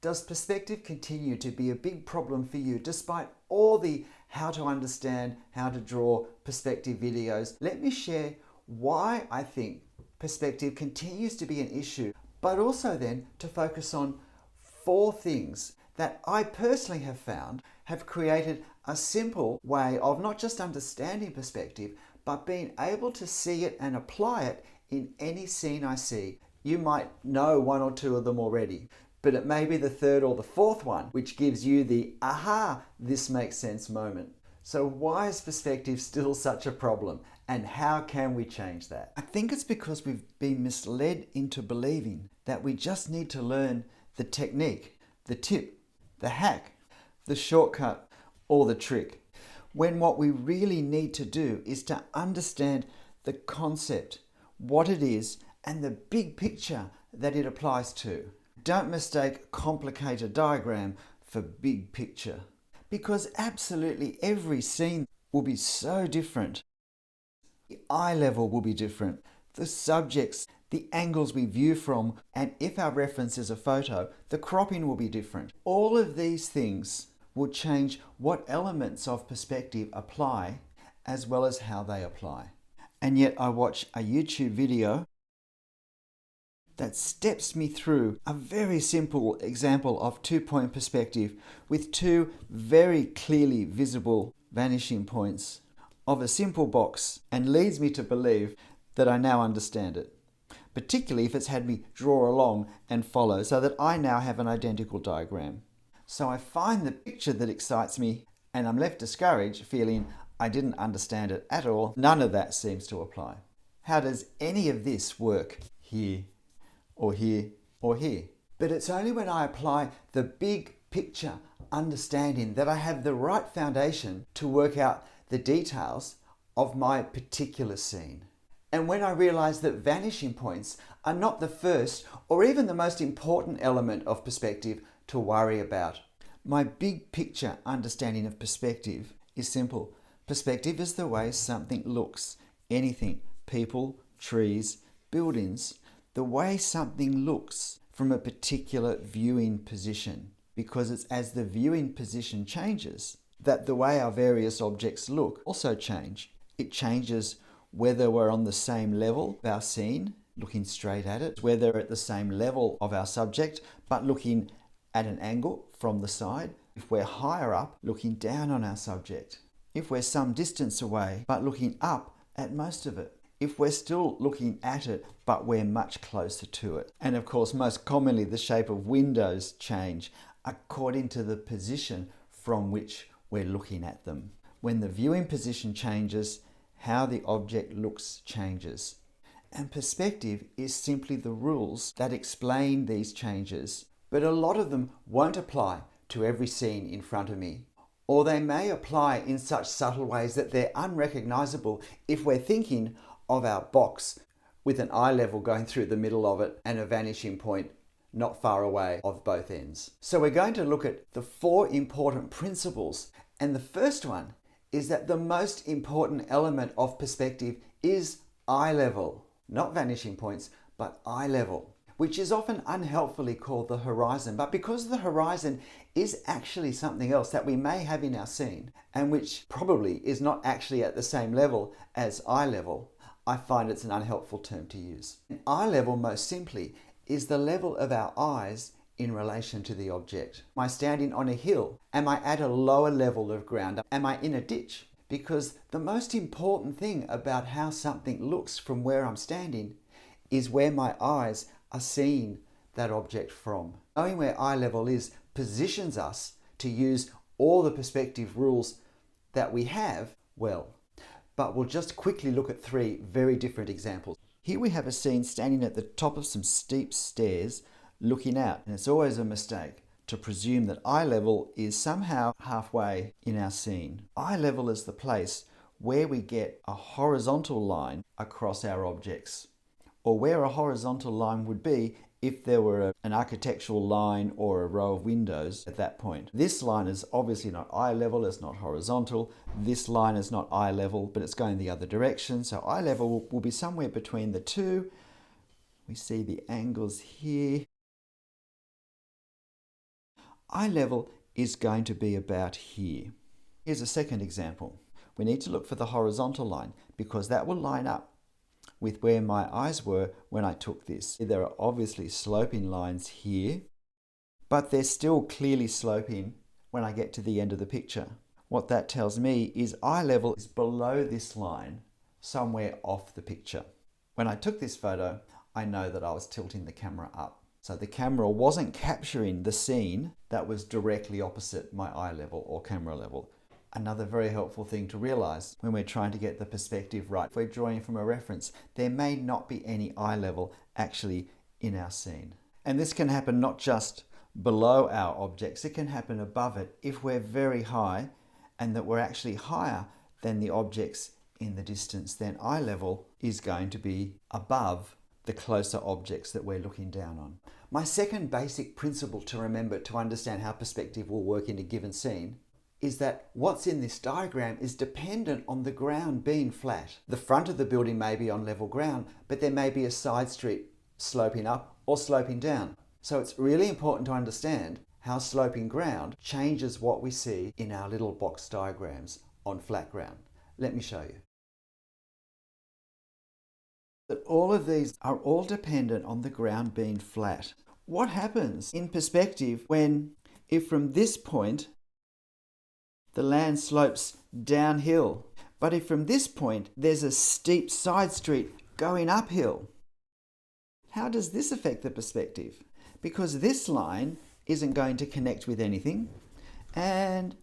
Does perspective continue to be a big problem for you despite all the how to understand, how to draw perspective videos? Let me share why I think perspective continues to be an issue, but also then to focus on 4 things that I personally have found have created a simple way of not just understanding perspective, but being able to see it and apply it in any scene I see. You might know 1 or 2 of them already, but it may be the 3rd or the 4th one, which gives you the aha, this makes sense moment. So why is perspective still such a problem, and how can we change that? I think it's because we've been misled into believing that we just need to learn the technique, the tip, the hack, the shortcut, or the trick, when what we really need to do is to understand the concept, what it is, and the big picture that it applies to. Don't mistake complicated diagram for big picture, because absolutely every scene will be so different. The eye level will be different, the subjects, the angles we view from, and if our reference is a photo, the cropping will be different. All of these things will change what elements of perspective apply, as well as how they apply. And yet I watch a YouTube video that steps me through a very simple example of 2-point perspective with 2 very clearly visible vanishing points of a simple box, and leads me to believe that I now understand it, particularly if it's had me draw along and follow so that I now have an identical diagram. So I find the picture that excites me, and I'm left discouraged, feeling I didn't understand it at all. None of that seems to apply. How does any of this work here, or here, or here? But it's only when I apply the big picture understanding that I have the right foundation to work out the details of my particular scene. And when I realize that vanishing points are not the first or even the most important element of perspective to worry about. My big picture understanding of perspective is simple. Perspective is the way something looks. Anything, people, trees, buildings, the way something looks from a particular viewing position. Because it's as the viewing position changes that the way our various objects look also change. It changes whether we're on the same level of our scene, looking straight at it, whether we're at the same level of our subject, but looking at an angle from the side, if we're higher up, looking down on our subject, if we're some distance away, but looking up at most of it, if we're still looking at it, but we're much closer to it. And of course, most commonly, the shape of windows change according to the position from which we're looking at them. When the viewing position changes, how the object looks changes. And perspective is simply the rules that explain these changes, but a lot of them won't apply to every scene in front of me, or they may apply in such subtle ways that they're unrecognizable if we're thinking of our box with an eye level going through the middle of it and a vanishing point not far away of both ends. So we're going to look at the 4 important principles, and the first one is that the most important element of perspective is eye level. Not vanishing points, but eye level, which is often unhelpfully called the horizon. But because the horizon is actually something else that we may have in our scene, and which probably is not actually at the same level as eye level, I find it's an unhelpful term to use. Eye level, most simply, is the level of our eyes in relation to the object. Am I standing on a hill? Am I at a lower level of ground? Am I in a ditch? Because the most important thing about how something looks from where I'm standing is where my eyes are seeing that object from. Knowing where eye level is positions us to use all the perspective rules that we have well. But we'll just quickly look at 3 very different examples. Here we have a scene standing at the top of some steep stairs looking out, and it's always a mistake to presume that eye level is somehow halfway in our scene. Eye level is the place where we get a horizontal line across our objects, or where a horizontal line would be if there were an architectural line or a row of windows at that point. This line is obviously not eye level, it's not horizontal. This line is not eye level, but it's going the other direction. So eye level will be somewhere between the 2. We see the angles here. eye level is going to be about here. Here's a second example. We need to look for the horizontal line because that will line up with where my eyes were when I took this. There are obviously sloping lines here, but they're still clearly sloping when I get to the end of the picture. What that tells me is eye level is below this line, somewhere off the picture. When I took this photo, I know that I was tilting the camera up. So the camera wasn't capturing the scene that was directly opposite my eye level or camera level. Another very helpful thing to realize when we're trying to get the perspective right. If we're drawing from a reference, there may not be any eye level actually in our scene. And this can happen not just below our objects, it can happen above it if we're very high and that we're actually higher than the objects in the distance, then eye level is going to be above the closer objects that we're looking down on. My second basic principle to remember to understand how perspective will work in a given scene is that what's in this diagram is dependent on the ground being flat. The front of the building may be on level ground, but there may be a side street sloping up or sloping down. So it's really important to understand how sloping ground changes what we see in our little box diagrams on flat ground. Let me show you. That all of these are all dependent on the ground being flat. What happens in perspective if from this point the land slopes downhill, but if from this point there's a steep side street going uphill? How does this affect the perspective? Because this line isn't going to connect with anything, and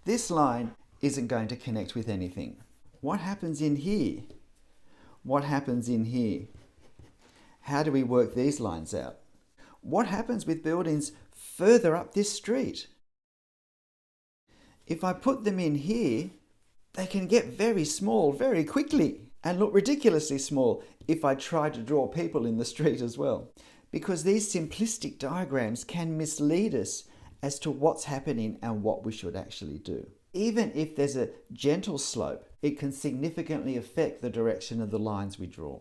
this line isn't going to connect with anything. What happens in here? What happens in here? How do we work these lines out? What happens with buildings further up this street? If I put them in here, they can get very small very quickly and look ridiculously small if I try to draw people in the street as well. Because these simplistic diagrams can mislead us as to what's happening and what we should actually do. Even if there's a gentle slope, it can significantly affect the direction of the lines we draw.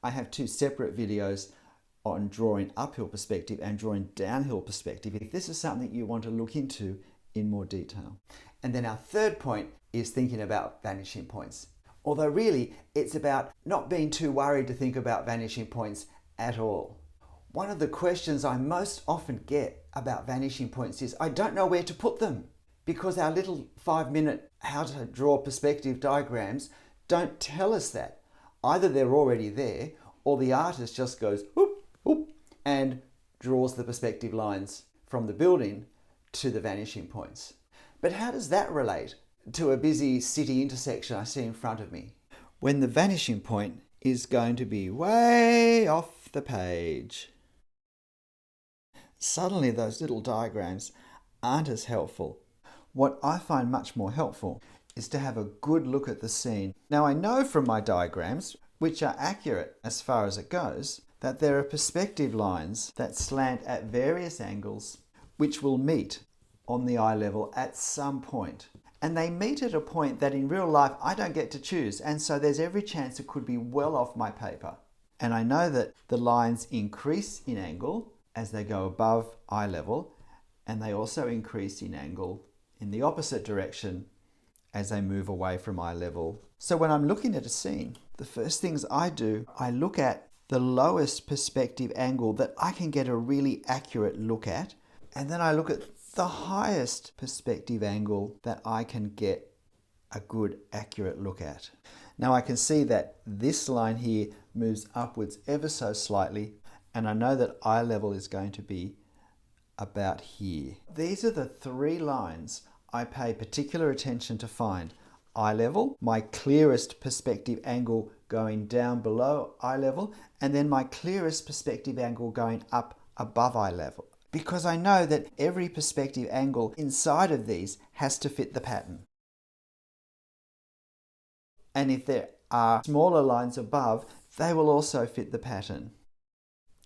I have two separate videos on drawing uphill perspective and drawing downhill perspective, if this is something you want to look into in more detail. And then our third point is thinking about vanishing points. Although really, it's about not being too worried to think about vanishing points at all. One of the questions I most often get about vanishing points is, I don't know where to put them, because our little 5-minute how to draw perspective diagrams don't tell us that. Either they're already there, or the artist just goes whoop, whoop, and draws the perspective lines from the building to the vanishing points. But how does that relate to a busy city intersection I see in front of me, when the vanishing point is going to be way off the page? Suddenly those little diagrams aren't as helpful. What I find much more helpful is to have a good look at the scene. Now I know from my diagrams, which are accurate as far as it goes, that there are perspective lines that slant at various angles which will meet on the eye level at some point. And they meet at a point that in real life I don't get to choose, and so there's every chance it could be well off my paper. And I know that the lines increase in angle as they go above eye level, and they also increase in angle in the opposite direction as they move away from eye level. So when I'm looking at a scene, the first things I do, I look at the lowest perspective angle that I can get a really accurate look at, and then I look at the highest perspective angle that I can get a good accurate look at. Now I can see that this line here moves upwards ever so slightly, and I know that eye level is going to be about here. These are the three lines I pay particular attention to find. Eye level, my clearest perspective angle going down below eye level, and then my clearest perspective angle going up above eye level. Because I know that every perspective angle inside of these has to fit the pattern. And if there are smaller lines above, they will also fit the pattern.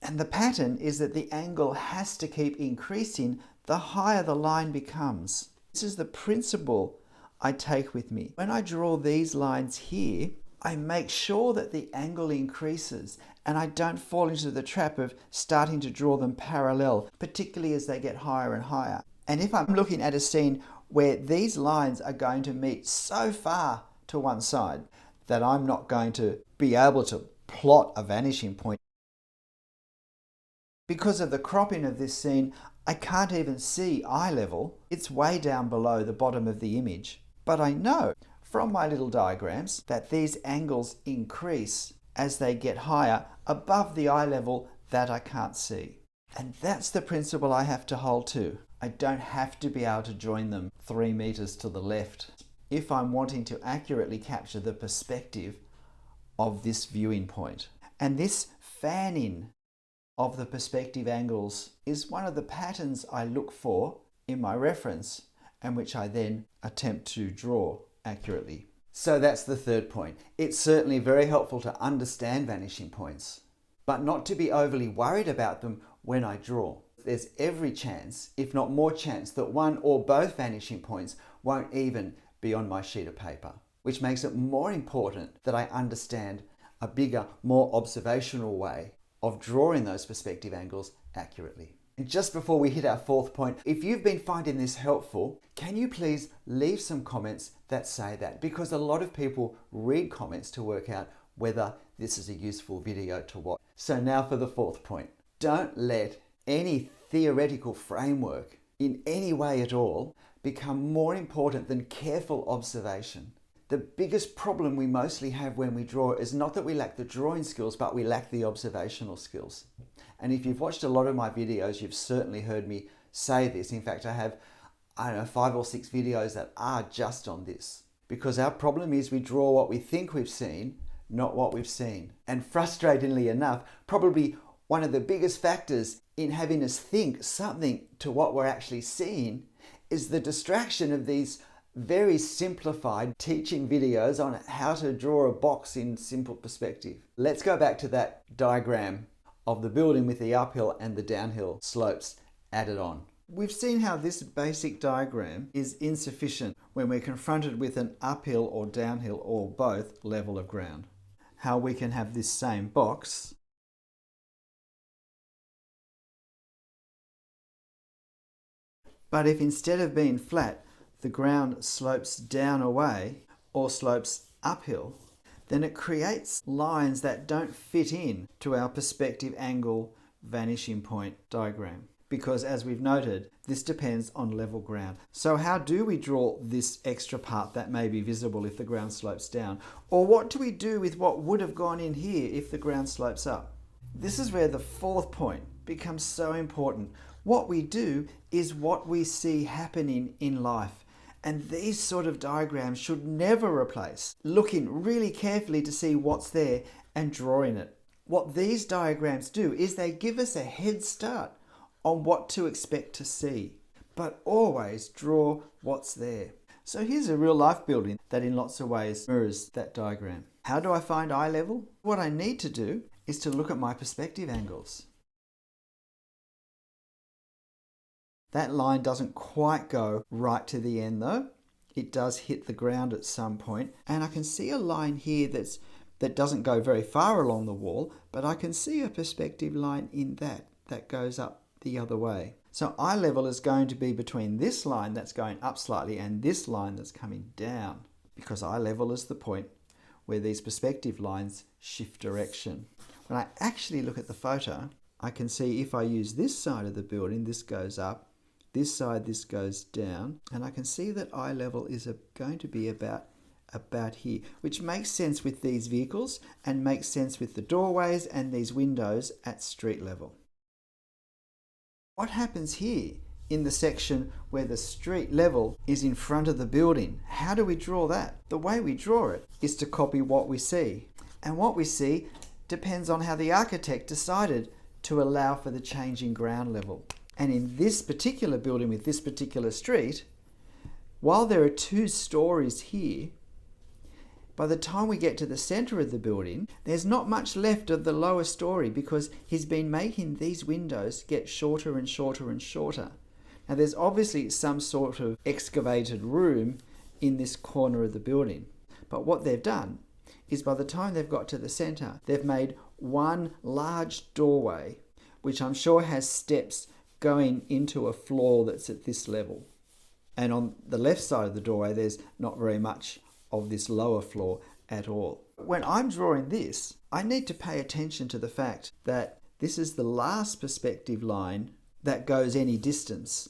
And the pattern is that the angle has to keep increasing the higher the line becomes. This is the principle I take with me. When I draw these lines here, I make sure that the angle increases and I don't fall into the trap of starting to draw them parallel, particularly as they get higher and higher. And if I'm looking at a scene where these lines are going to meet so far to one side that I'm not going to be able to plot a vanishing point. Because of the cropping of this scene, I can't even see eye level. It's way down below the bottom of the image. But I know from my little diagrams that these angles increase as they get higher above the eye level that I can't see. And that's the principle I have to hold to. I don't have to be able to join them 3 meters to the left if I'm wanting to accurately capture the perspective of this viewing point. And this fan-in of the perspective angles is one of the patterns I look for in my reference and which I then attempt to draw accurately. So that's the third point. It's certainly very helpful to understand vanishing points, but not to be overly worried about them when I draw. There's every chance, if not more chance, that one or both vanishing points won't even be on my sheet of paper, which makes it more important that I understand a bigger, more observational way of drawing those perspective angles accurately. And just before we hit our fourth point, if you've been finding this helpful, can you please leave some comments that say that? Because a lot of people read comments to work out whether this is a useful video to watch. So now for the fourth point. Don't let any theoretical framework in any way at all become more important than careful observation. The biggest problem we mostly have when we draw is not that we lack the drawing skills, but we lack the observational skills. And if you've watched a lot of my videos, you've certainly heard me say this. In fact, I have, 5 or 6 videos that are just on this. Because our problem is we draw what we think we've seen, not what we've seen. And frustratingly enough, probably one of the biggest factors in having us think something to what we're actually seeing is the distraction of these very simplified teaching videos on how to draw a box in simple perspective. Let's go back to that diagram of the building with the uphill and the downhill slopes added on. We've seen how this basic diagram is insufficient when we're confronted with an uphill or downhill or both level of ground. How we can have this same box but if instead of being flat, the ground slopes down away or slopes uphill, then it creates lines that don't fit in to our perspective angle vanishing point diagram. Because as we've noted, this depends on level ground. So how do we draw this extra part that may be visible if the ground slopes down? Or what do we do with what would have gone in here if the ground slopes up? This is where the fourth point becomes so important. What we do is what we see happening in life. And these sort of diagrams should never replace looking really carefully to see what's there and drawing it. What these diagrams do is they give us a head start on what to expect to see, but always draw what's there. So here's a real life building that in lots of ways mirrors that diagram. How do I find eye level? What I need to do is to look at my perspective angles. That line doesn't quite go right to the end though. It does hit the ground at some point. And I can see a line here that doesn't go very far along the wall, but I can see a perspective line in that goes up the other way. So eye level is going to be between this line that's going up slightly and this line that's coming down, because eye level is the point where these perspective lines shift direction. When I actually look at the photo, I can see if I use this side of the building, this goes up. This side, this goes down, and I can see that eye level is going to be about here, which makes sense with these vehicles and makes sense with the doorways and these windows at street level. What happens here in the section where the street level is in front of the building? How do we draw that? The way we draw it is to copy what we see, and what we see depends on how the architect decided to allow for the change in ground level. And in this particular building with this particular street, while there are 2 stories here, by the time we get to the center of the building, there's not much left of the lower story because he's been making these windows get shorter and shorter and shorter. Now there's obviously some sort of excavated room in this corner of the building. But what they've done is by the time they've got to the center, they've made one large doorway, which I'm sure has steps going into a floor that's at this level. And on the left side of the doorway, there's not very much of this lower floor at all. When I'm drawing this, I need to pay attention to the fact that this is the last perspective line that goes any distance,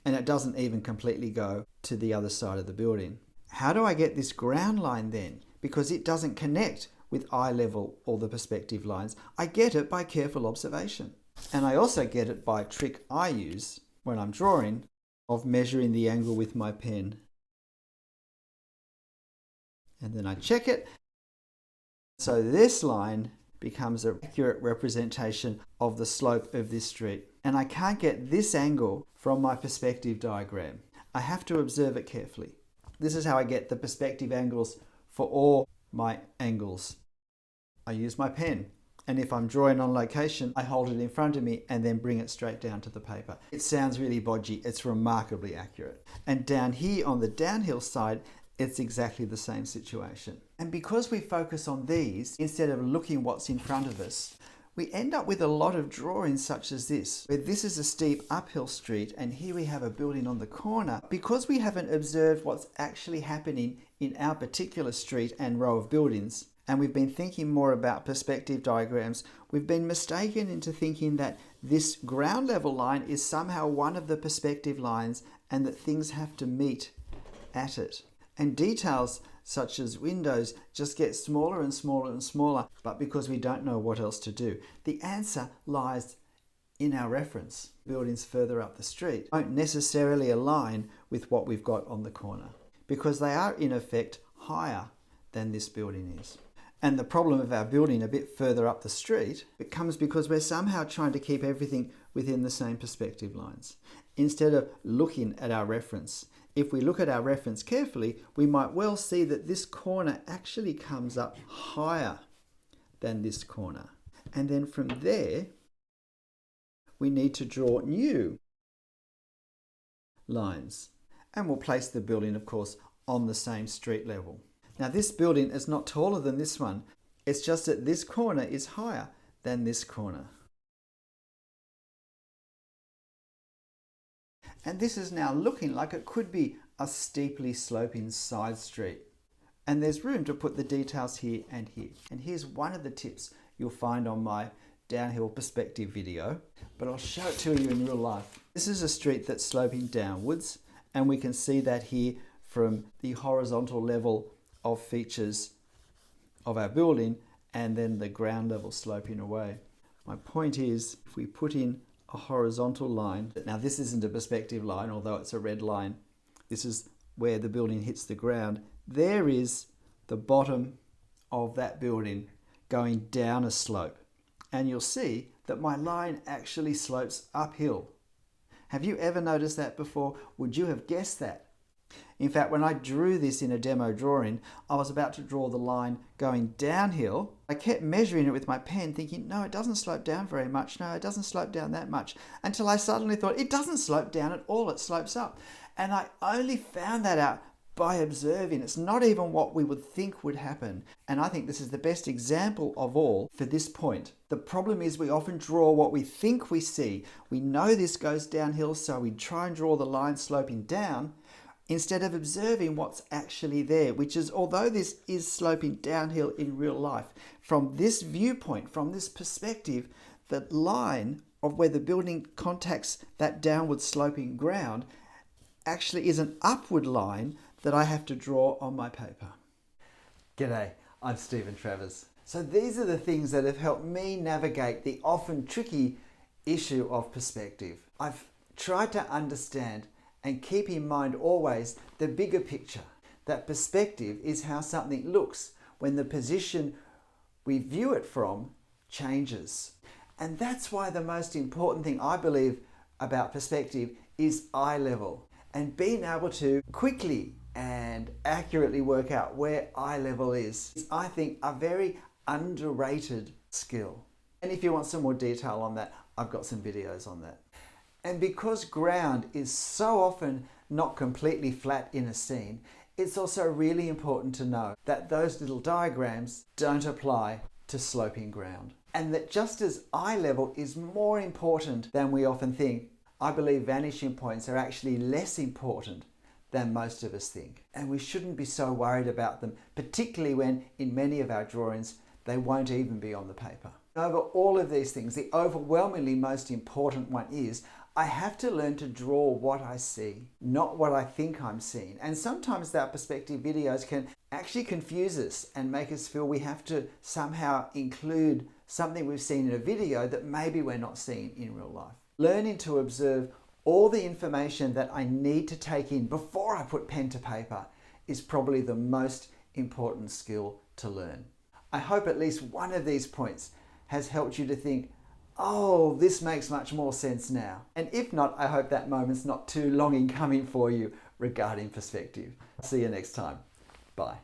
and it doesn't even completely go to the other side of the building. How do I get this ground line then? Because it doesn't connect with eye level or the perspective lines. I get it by careful observation. And I also get it by a trick I use when I'm drawing of measuring the angle with my pen. And then I check it. So this line becomes an accurate representation of the slope of this street. And I can't get this angle from my perspective diagram. I have to observe it carefully. This is how I get the perspective angles for all my angles. I use my pen, and if I'm drawing on location, I hold it in front of me and then bring it straight down to the paper. It sounds really bodgy, it's remarkably accurate. And down here on the downhill side, it's exactly the same situation. And because we focus on these instead of looking what's in front of us, we end up with a lot of drawings such as this, where this is a steep uphill street and here we have a building on the corner. Because we haven't observed what's actually happening in our particular street and row of buildings, and we've been thinking more about perspective diagrams, we've been mistaken into thinking that this ground level line is somehow one of the perspective lines and that things have to meet at it. And details such as windows just get smaller and smaller and smaller, but because we don't know what else to do. The answer lies in our reference. Buildings further up the street won't necessarily align with what we've got on the corner because they are in effect higher than this building is. And the problem of our building a bit further up the street, it comes because we're somehow trying to keep everything within the same perspective lines instead of looking at our reference. If we look at our reference carefully, we might well see that this corner actually comes up higher than this corner. And then from there, we need to draw new lines. And we'll place the building, of course, on the same street level. Now this building is not taller than this one. It's just that this corner is higher than this corner. And this is now looking like it could be a steeply sloping side street. And there's room to put the details here and here. And here's one of the tips you'll find on my downhill perspective video, but I'll show it to you in real life. This is a street that's sloping downwards, and we can see that here from the horizontal level of features of our building and then the ground level sloping away. My point is, if we put in a horizontal line. Now this isn't a perspective line, although it's a red line. This is where the building hits the ground. There is the bottom of that building going down a slope. And you'll see that my line actually slopes uphill. Have you ever noticed that before? Would you have guessed that? In fact, when I drew this in a demo drawing, I was about to draw the line going downhill. I kept measuring it with my pen thinking, no, it doesn't slope down very much. No, it doesn't slope down that much. Until I suddenly thought, it doesn't slope down at all, it slopes up. And I only found that out by observing. It's not even what we would think would happen. And I think this is the best example of all for this point. The problem is we often draw what we think we see. We know this goes downhill, so we try and draw the line sloping down, instead of observing what's actually there, which is, although this is sloping downhill in real life, from this viewpoint, from this perspective, the line of where the building contacts that downward sloping ground actually is an upward line that I have to draw on my paper. G'day, I'm Stephen Travers. So these are the things that have helped me navigate the often tricky issue of perspective. I've tried to understand and keep in mind always the bigger picture. That perspective is how something looks when the position we view it from changes. And that's why the most important thing I believe about perspective is eye level, and being able to quickly and accurately work out where eye level is, I think, a very underrated skill. And if you want some more detail on that, I've got some videos on that. And because ground is so often not completely flat in a scene, It's also really important to know that those little diagrams don't apply to sloping ground. And that just as eye level is more important than we often think, I believe vanishing points are actually less important than most of us think. And we shouldn't be so worried about them, particularly when in many of our drawings, they won't even be on the paper. Over all of these things, the overwhelmingly most important one is I have to learn to draw what I see, not what I think I'm seeing. And sometimes that perspective videos can actually confuse us and make us feel we have to somehow include something we've seen in a video that maybe we're not seeing in real life. Learning to observe all the information that I need to take in before I put pen to paper is probably the most important skill to learn. I hope at least one of these points has helped you to think, oh, this makes much more sense now. And if not, I hope that moment's not too long in coming for you regarding perspective. See you next time. Bye.